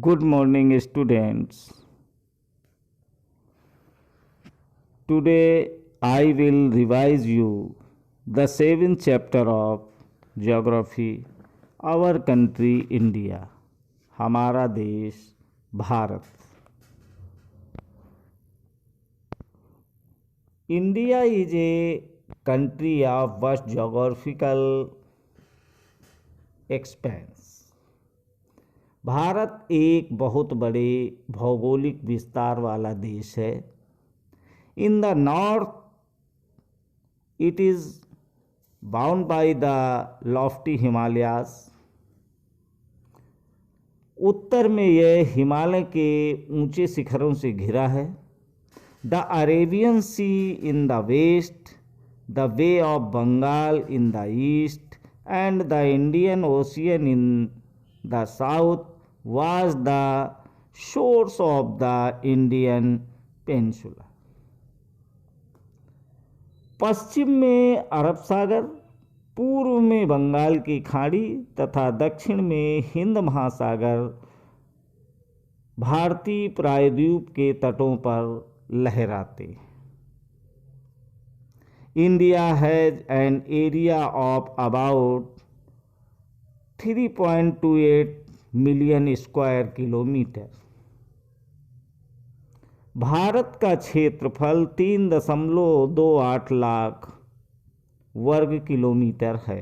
Good morning, students. Today I will revise you the seventh chapter of Geography, our country India, हमारा देश Bharat. India is a country of vast geographical expanse. Bharat एक बहुत बड़े भौगोलिक विस्तार वाला देश है. In the north it is bound by the lofty Himalayas. उत्तर में यह हिमालय के ऊंचे शिखरों से घिरा है. The Arabian sea in the west, the bay of Bengal in the east and the Indian ocean in the south was the shores of the Indian Peninsula. पश्चिम में अरब सागर, पूर्व में बंगाल की खाड़ी तथा दक्षिण में हिंद महासागर भारतीय प्रायद्वीप के तटों पर लहराते. India has an area of about 3.28 million square kilometre. Bharat का क्षेत्रफल 3.28 लाख वर्ग किलोमीटर है.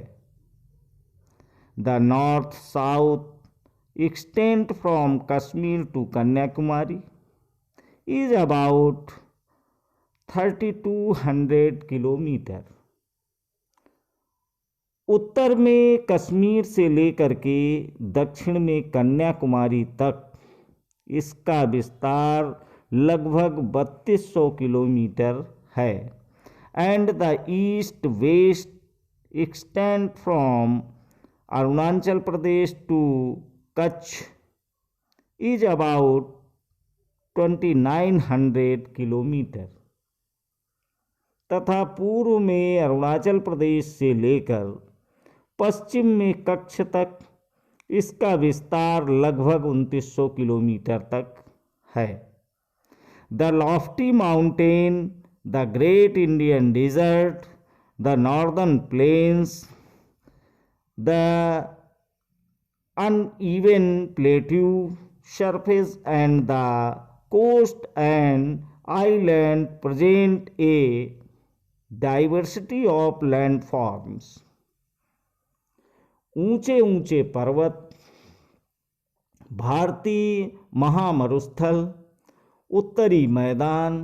The north south extent from Kashmir to Kanyakumari is about 3200 kilometre. उत्तर में कश्मीर से लेकर के दक्षिण में कन्याकुमारी तक इसका विस्तार लगभग 3200 किलोमीटर है. And the east west extend from Arunachal Pradesh to Kutch is about 2900 kilometre. तथा पूर्व में अरुणाचल प्रदेश से लेकर पश्चिम में कच्छ तक इसका विस्तार लगभग 2900 किलोमीटर तक है. The lofty mountain, the great Indian desert, the northern plains, the uneven plateau surface and the coast and island present a diversity of landforms. ऊंचे ऊंचे पर्वत, भारतीय महामरुस्थल, उत्तरी मैदान,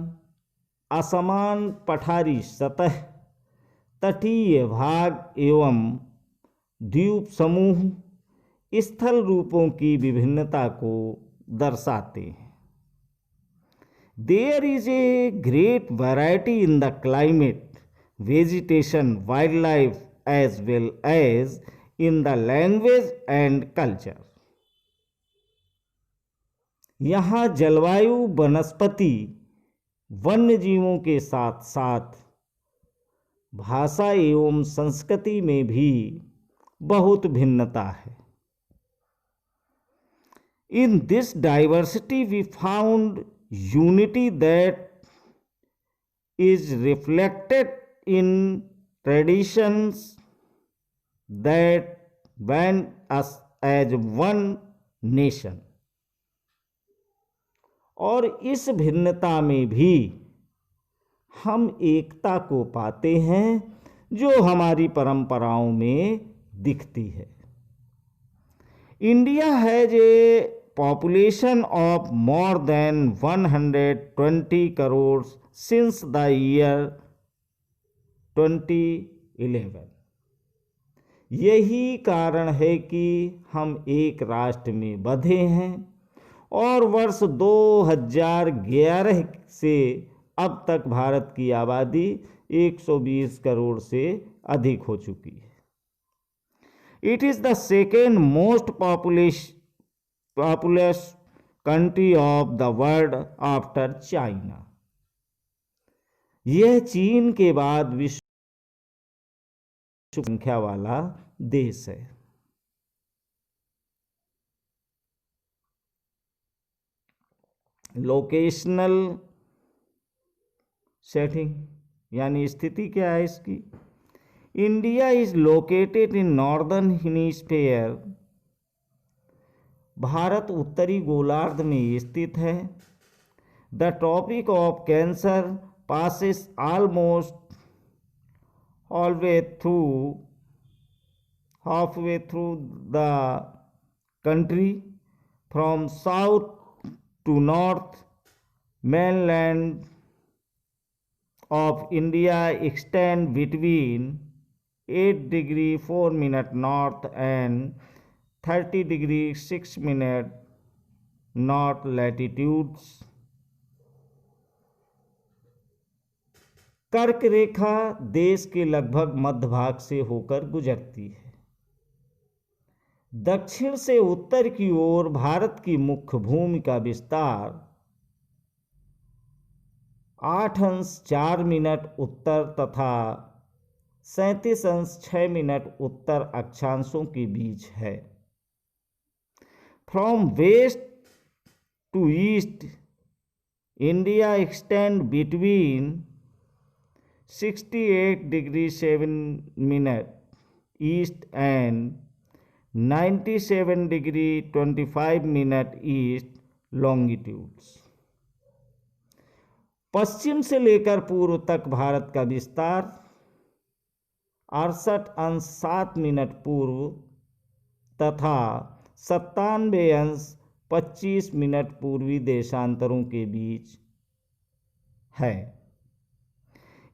असमान पठारी सतह, तटीय भाग एवं द्वीप समूह स्थल रूपों की विभिन्नता को दर्शाते हैं. There is a great variety in the climate, vegetation, wildlife as well as in the language and culture. यहाँ जलवायु, वनस्पति, वन्य जीवों के साथ साथ भाषा एवं संस्कृति में भी बहुत भिन्नता है. In this diversity we found unity that is reflected in traditions that bind us as one nation. और इस भिन्नता में भी हम एकता को पाते हैं जो हमारी परंपराओं में दिखती है. India has a population of more than 120 crores since the year 2011. यही कारण है कि हम एक राष्ट्र में बंधे हैं और वर्ष 2011 से अब तक भारत की आबादी 120 करोड़ से अधिक हो चुकी है. It is the second most populous country of the world after China. यह चीन के बाद विश्व संख्या वाला देश है. लोकेशनल सेटिंग यानी स्थिति क्या है इसकी। India is located in northern hemisphere, Bharat उत्तरी गोलार्ध में स्थित है। The tropic of cancer passes almost halfway through the country from south to north. Mainland of India extend between 8 degree 4 minute north and 30 degree 6 minute north latitudes. कर्क रेखा देश के लगभग मध्य भाग से होकर गुजरती है। दक्षिण से उत्तर की ओर भारत की मुख्य भूमि का विस्तार 8 अंश 4 मिनट उत्तर तथा 37 अंश 6 मिनट उत्तर अक्षांशों के बीच है। From west to east India extend between 68 degree 7 minute east and 97 degree 25 minute east longitudes. पश्चिम से लेकर पूर्व तक भारत का विस्तार 68 अंश 7 मिनट पूर्व तथा 97 अंश 25 मिनट पूर्वी देशांतरों के बीच है।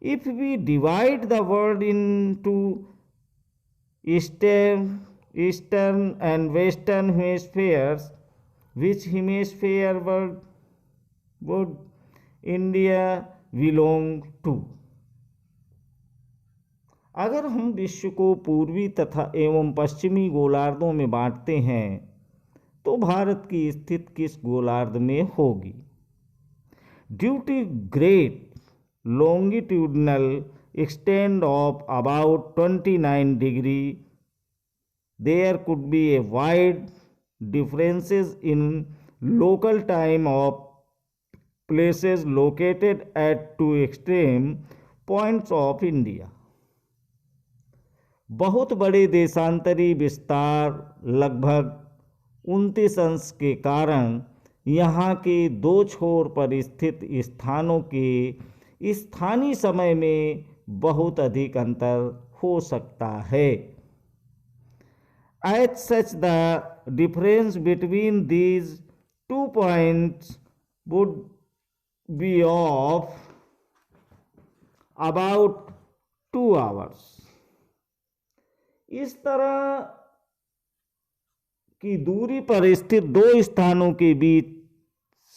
If we divide the world into eastern and western hemispheres, which hemisphere would India belong to? अगर हम विश्व को पूर्वी तथा एवं पश्चिमी गोलार्धों में बांटते हैं तो भारत की स्थिति किस गोलार्ध में होगी? Due to great longitudinal extent of about 29 degree, there could be a wide differences in local time of places located at two extreme points of India. बहुत बड़े देशांतरी विस्तार लगभग 29 अंश के कारण यहाँ के दो छोर पर स्थित स्थानों के स्थानीय समय में बहुत अधिक अंतर हो सकता है। As such, the difference between these 2 points would be of about 2 hours. इस तरह की दूरी पर स्थित दो स्थानों के बीच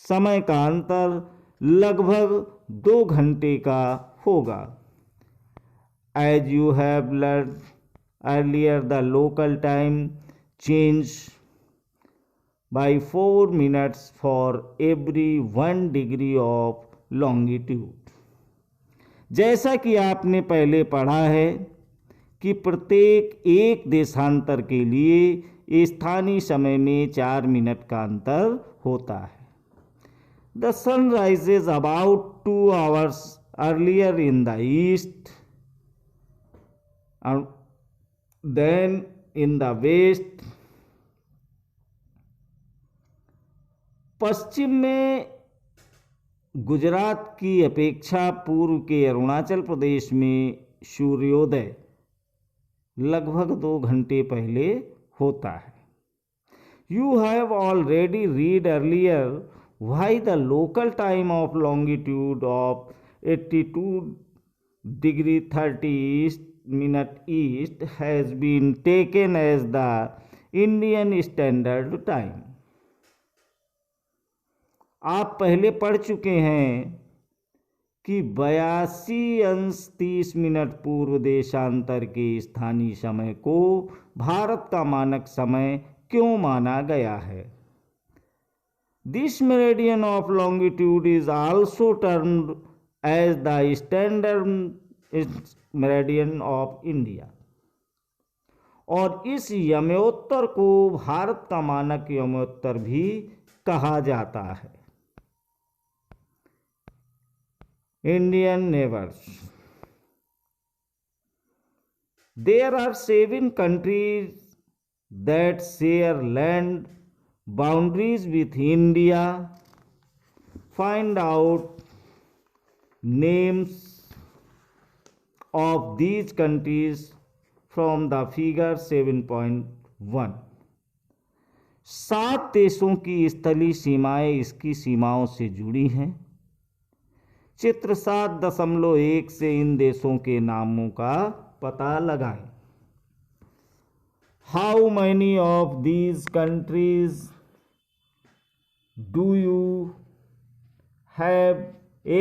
समय का अंतर लगभग 2 घंटे का होगा। As you have learned earlier, the local time change by 4 minutes for every 1 degree of longitude. जैसा कि आपने पहले पढ़ा है कि प्रत्येक एक देशांतर के लिए स्थानीय समय में 4 मिनट का अंतर होता है। The sun rises about 2 hours earlier in the east than in the west. पश्चिम में गुजरात की अपेक्षा पूर्व के अरुणाचल प्रदेश में सूर्योदय लगभग 2 घंटे पहले होता है। You have already read earlier why the local time of longitude of 82 degree 30 minute east has been taken as the Indian Standard Time. आप पहले पढ़ चुके हैं कि 82 अंश 30 मिनट पूर्व देशांतर के स्थानीय समय को भारत का मानक समय क्यों माना गया है। This meridian of longitude is also termed as the standard meridian of India. और इस यमोत्तर को भारत का मानक यमोत्तर भी कहा जाता है। Indian neighbors. There are 7 countries that share land boundaries with India. Find out names of these countries from the figure 7.1. 7 देशों की स्थलीय सीमाएं इसकी सीमाओं से जुड़ी हैं। चित्र 7.1 से इन देशों के नामों का पता लगाएं। How many of these countries do you have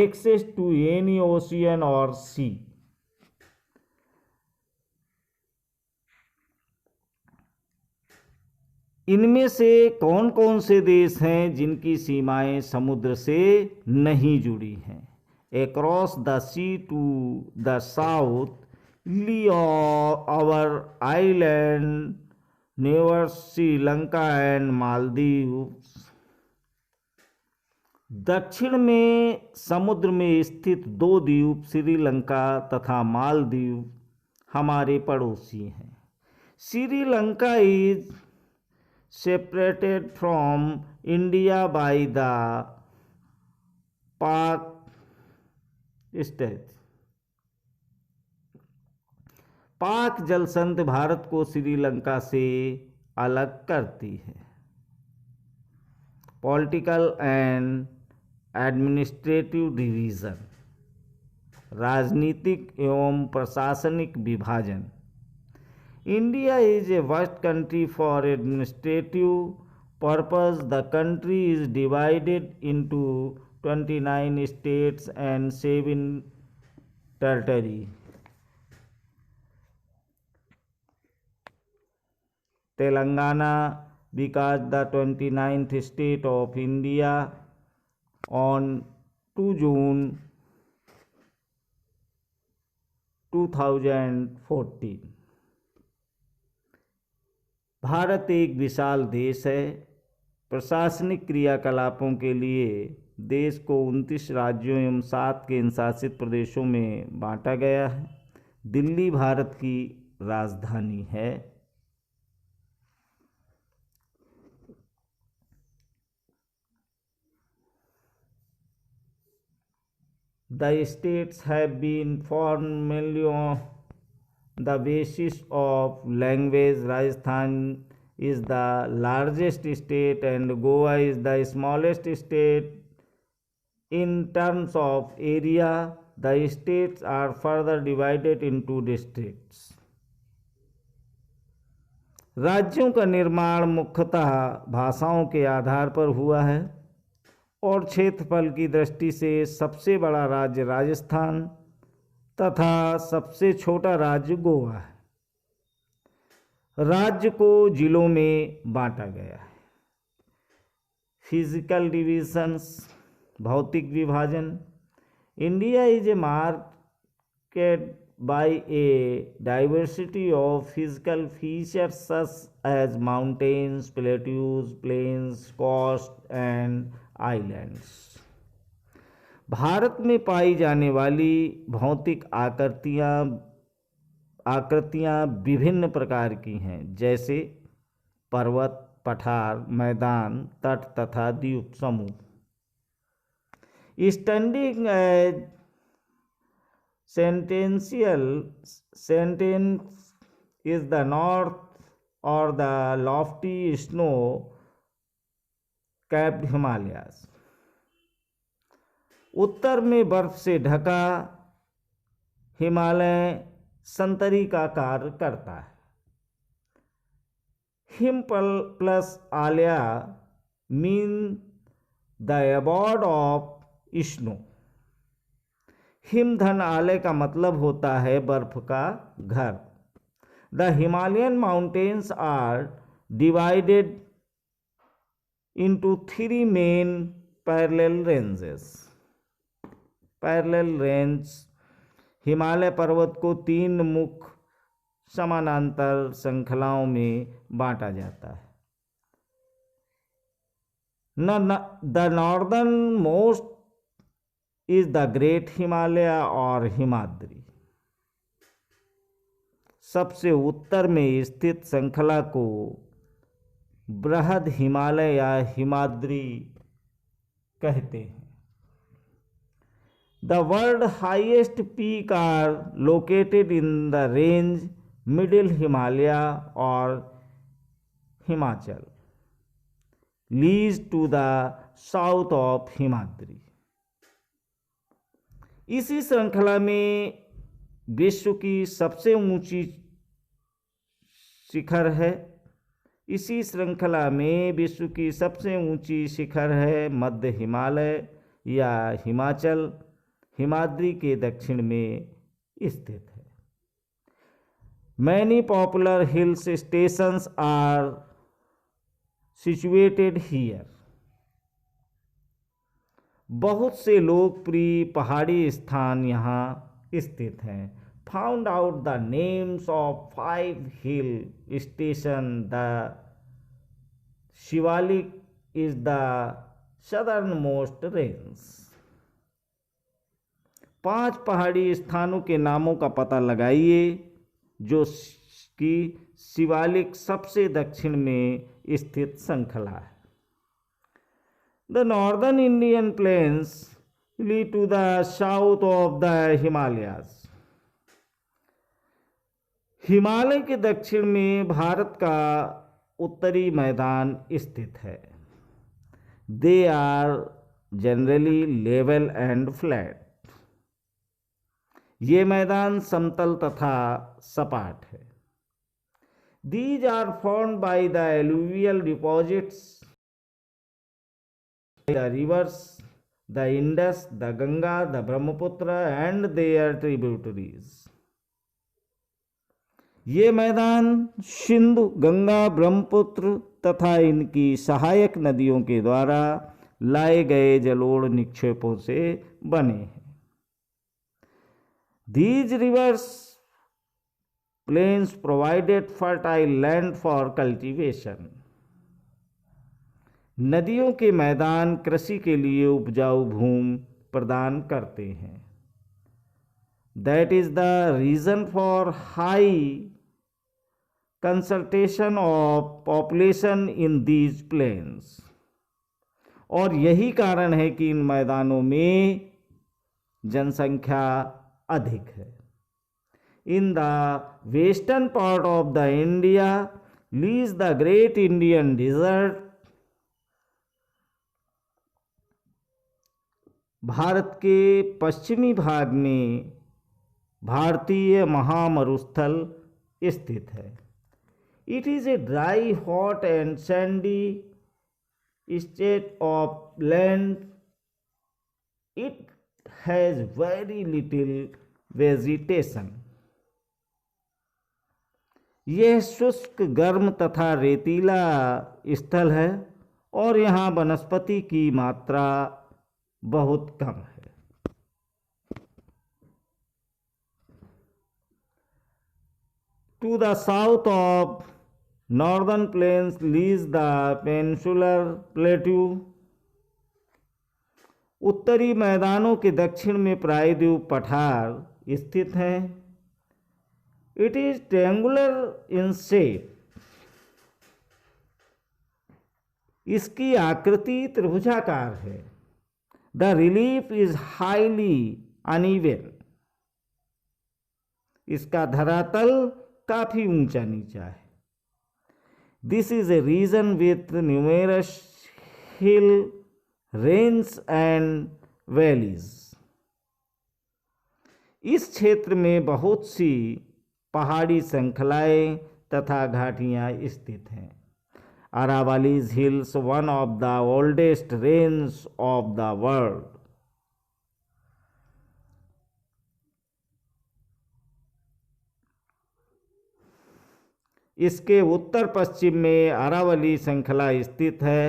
access to any ocean or sea? इनमें से कौन कौन से देश हैं जिनकी सीमाएं समुद्र से नहीं जुड़ी हैं? Across the sea to the south lie our island neighbors Sri Lanka and Maldives. दक्षिण में समुद्र में स्थित 2 द्वीप श्रीलंका तथा मालदीव हमारे पड़ोसी हैं। Sri Lanka is separated from India by the Pak Strait. पाक जलसंधि भारत को श्रीलंका से अलग करती है। पॉलिटिकल एंड एडमिनिस्ट्रेटिव डिवीजन, राजनीतिक एवं प्रशासनिक विभाजन। India is a vast country for administrative purpose. The country is divided into 29 states and 7 territories. Telangana becomes the 29th state of India on 2 June 2014. Bharat एक विशाल देश है। प्रशासनिक क्रियाकलापों के लिए देश को 29 राज्यों एवं 7 केंद्र शासित प्रदेशों में बांटा गया है। दिल्ली भारत की राजधानी है। The states have been formally on the basis of language. Rajasthan is the largest state and Goa is the smallest state in terms of area. The states are further divided into districts. राज्यों का निर्माण मुख्यतः भाषाओं के आधार पर हुआ है और क्षेत्रफल की दृष्टि से सबसे बड़ा राज्य राजस्थान तथा सबसे छोटा राज्य गोवा है। राज्य को जिलों में बांटा गया है। फिजिकल डिविजन्स, भौतिक विभाजन। India is a marked by a diversity of physical features such as mountains, plateaus, plains, coast and islands. Bharat में पाई जाने वाली भौतिक आकृतियाँ विभिन्न प्रकार की हैं, जैसे पर्वत, पठार, मैदान, तट तथा द्वीप समूह। Standing as sentential sentence is the north और the lofty snow capped Himalayas. उत्तर में बर्फ से ढका हिमालय संतरी का कार्य करता है। हिम प्लस आलिया mean the abode of snow. हिमधन आलय का मतलब होता है बर्फ का घर। The Himalayan mountains are divided into 3 main parallel ranges. Parallel range. Himalaya पर्वत को 3 मुख्य समानांतर श्रृंखलाओं में बांटा जाता है। The northern most is the great Himalaya और हिमाद्री। सबसे उत्तर में स्थित श्रृंखला को बृहद हिमालय या हिमाद्री कहते हैं। The world highest peak are located in the range middle Himalaya और Himachal lies to the south of Himadri. इसी श्रृंखला में विश्व की सबसे ऊंची शिखर है। इसी श्रृंखला में विश्व की सबसे ऊंची शिखर है मध्य हिमालय या हिमाचल, हिमाद्री के दक्षिण में स्थित है। Many popular hills stations are situated here. बहुत से लोकप्रिय पहाड़ी स्थान यहाँ स्थित हैं। Found out the names of 5 hill station. The Shivalik is the southern most range. 5 पहाड़ी स्थानों के नामों का पता लगाइए जो कि शिवालिक सबसे दक्षिण में स्थित श्रृंखला है। The northern Indian plains lead to the south of the Himalayas. Himalaya के दक्षिण में भारत का उत्तरी मैदान स्थित है। They are generally level and flat. ये मैदान समतल तथा सपाट है। These are formed by the alluvial deposits, the rivers, the Indus, the Ganga, the Brahmaputra and their tributaries. ये मैदान सिंधु, गंगा, ब्रह्मपुत्र तथा इनकी सहायक नदियों के द्वारा लाए गए जलोढ़ निक्षेपों से बने हैं। These rivers plains provided fertile land for cultivation. नदियों के मैदान कृषि के लिए उपजाऊ भूमि प्रदान करते हैं। That is the reason for high concentration of population in these plains. और यही कारण है कि इन मैदानों में जनसंख्या अधिक है। In the western part of the India lies the Great Indian Desert. Bharat के पश्चिमी भाग में भारतीय महामरुस्थल स्थित है। It is a dry, hot and sandy state of land. It has very little vegetation. यह शुष्क, गर्म तथा रेतीला स्थल है और यहाँ वनस्पति की मात्रा बहुत कम है। To the south of northern plains lies the peninsular plateau. उत्तरी मैदानों के दक्षिण में प्रायद्वीप पठार स्थित है। It is triangular in shape. इसकी आकृति त्रिभुजाकार है। The relief is highly uneven. इसका धरातल काफी ऊंचा नीचा है। This is a region with numerous hill ranges and valleys. इस क्षेत्र में बहुत सी पहाड़ी श्रृंखलाएं तथा घाटियां स्थित हैं। Aravallis Hills, one of the oldest ranges of the world. इसके उत्तर पश्चिम में अरावली श्रृंखला स्थित है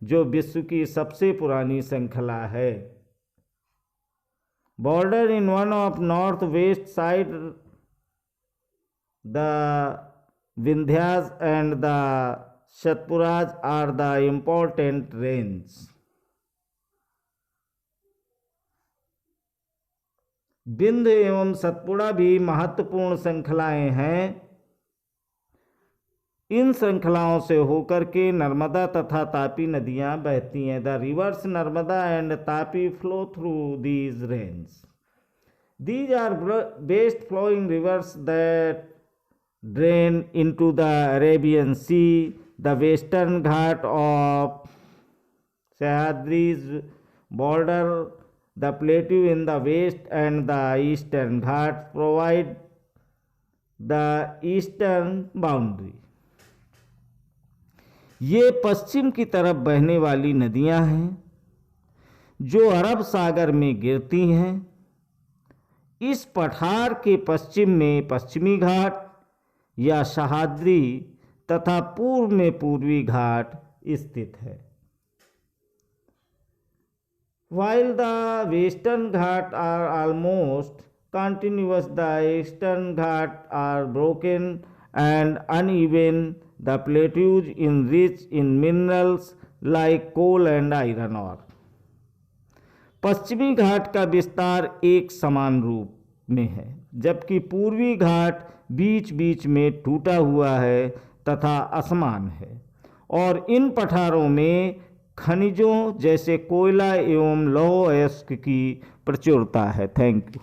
जो विश्व की सबसे पुरानी श्रृंखला है। Border in one of north west side the Vindhyas and the Satpuras are the important range. Vindhya एवं सतपुड़ा भी महत्वपूर्ण श्रृंखलाएं हैं। इन श्रृंखलाओं से होकर के नर्मदा तथा तापी नदियां बहती हैं। The reverse Narmada and Tapi flow through these range. These are best flowing rivers that drain into the Arabian Sea. The western Ghat of Sahyadri's border the plateau in the west and the eastern Ghats provide the eastern boundary. ये पश्चिम की तरफ बहने वाली नदियां हैं जो अरब सागर में गिरती हैं। इस पठार के पश्चिम में पश्चिमी घाट या सह्याद्री तथा पूर्व में पूर्वी घाट स्थित है। While the western Ghat are almost continuous, the eastern Ghat are broken and uneven. The plateaus is rich in minerals like coal and iron ore. पश्चिमी घाट का विस्तार एक समान रूप में है, जबकि पूर्वी घाट बीच बीच में टूटा हुआ है तथा असमान है और इन पठारों में खनिजों जैसे कोयला एवं लौह अयस्क की प्रचुरता है। Thank you.